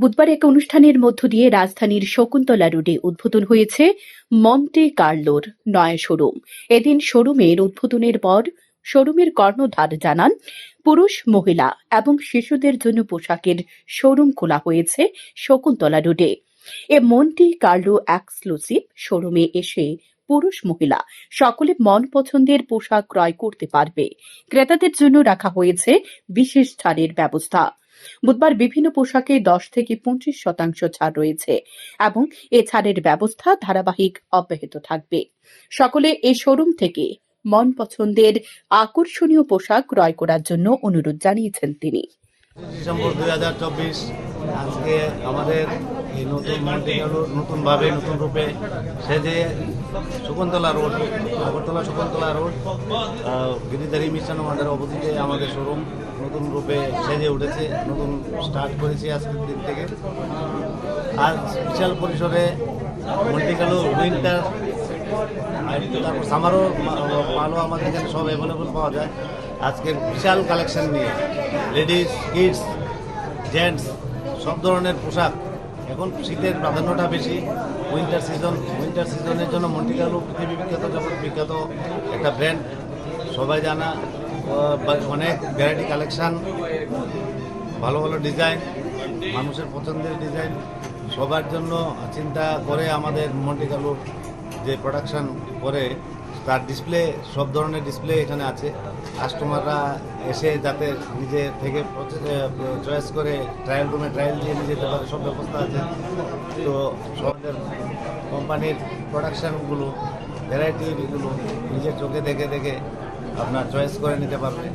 বুধবার এক অনুষ্ঠানের মধ্য দিয়ে রাজধানীর শকুন্তলা রোডে উদ্বোধন হয়েছে মন্টে কার্লোর নয়া শোরুম। এদিন শোরুমের উদ্বোধনের পর শোরুমের কর্ণধার জানান, পুরুষ, মহিলা এবং শিশুদের জন্য পোশাকের শোরুম খোলা হয়েছে শকুন্তলা রোডে। এ মন্টে কার্লো এক্সক্লুসিভ শোরুমে এসে পুরুষ মহিলা সকলে মন পছন্দের পোশাক ক্রয় করতে পারবে। ক্রেতাদের জন্য রাখা হয়েছে বিশেষ ছাড়ের ব্যবস্থা। বুধবার বিভিন্ন পোশাকে 10 থেকে 25% ছাড় রয়েছে এবং এ ছাড়ের ব্যবস্থা ধারাবাহিক অব্যাহত থাকবে। সকলে এই শোরুম থেকে মন পছন্দের আকর্ষণীয় পোশাক ক্রয় করার জন্য অনুরোধ জানিয়েছেন তিনি। ডিসেম্বর 2024 আজকে আমাদের এই নতুন মন্টে কার্লো নতুনভাবে নতুন রূপে সেজে শকুন্তলা রোড, আগরতলা শকুন্তলা রোড, গিরিধারী মিষ্টান্ন ভান্ডারের অপোজিটে আমাদের শোরুম নতুন রূপে সেজে উঠেছে। নতুন স্টার্ট করেছি আজকের দিন থেকে। আজ বিশাল পরিসরে মন্টে কার্লো উইন্টার, তারপর সামারও মালও আমাদের এখানে সব অ্যাভেলেবল পাওয়া যায়। আজকের বিশাল কালেকশন নিয়ে লেডিস, কিডস, জেন্টস সব ধরনের পোশাক। এখন শীতের প্রাধান্যটা বেশি। উইন্টার সিজনের জন্য মন্টে কার্লো পৃথিবী বিখ্যাত, জগৎ বিখ্যাত একটা ব্র্যান্ড, সবাই জানা। অনেক ভ্যারাইটি কালেকশান, ভালো ভালো ডিজাইন, মানুষের পছন্দের ডিজাইন সবার জন্য চিন্তা করে আমাদের মন্টে কার্লো যে প্রোডাকশান করে তার ডিসপ্লে, সব ধরনের ডিসপ্লে এখানে আছে। কাস্টমাররা এসে যাতে নিজে থেকে চয়েস করে ট্রায়াল রুমে ট্রায়াল দিয়ে নিয়ে যেতে পারে, সব ব্যবস্থা আছে। তো সবাদের কোম্পানির প্রোডাকশানগুলো, ভ্যারাইটিগুলো নিজের চোখে দেখে দেখে আপনার চয়েস করে নিতে পারবে।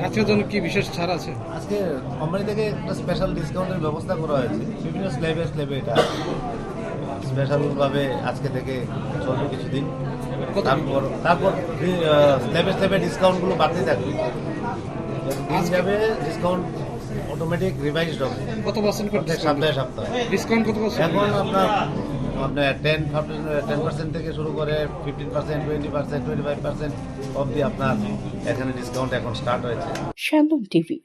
আজকের জন্য কি বিশেষ ছাড় আছে? আজকে কোম্পানি থেকে একটা স্পেশাল ডিসকাউন্টের ব্যবস্থা করা হয়েছে। বিভিন্ন স্ল্যাবে এটা স্পেশালভাবে আজকে থেকে চলবে কিছুদিন। তারপর স্ল্যাবে ডিসকাউন্টগুলো বাড়তে থাকবে। দিন যাবে ডিসকাউন্ট অটোমেটিক রিভাইজড হবে। কত পার্সেন্ট সপ্তাহে ডিসকাউন্ট? কত পার্সেন্ট? এখন আপনার 10% থেকে শুরু করে 15%, 20%, 25% অবধি আপনার এখানে ডিসকাউন্ট এখন স্টার্ট হয়েছে। শ্যামল টিভি।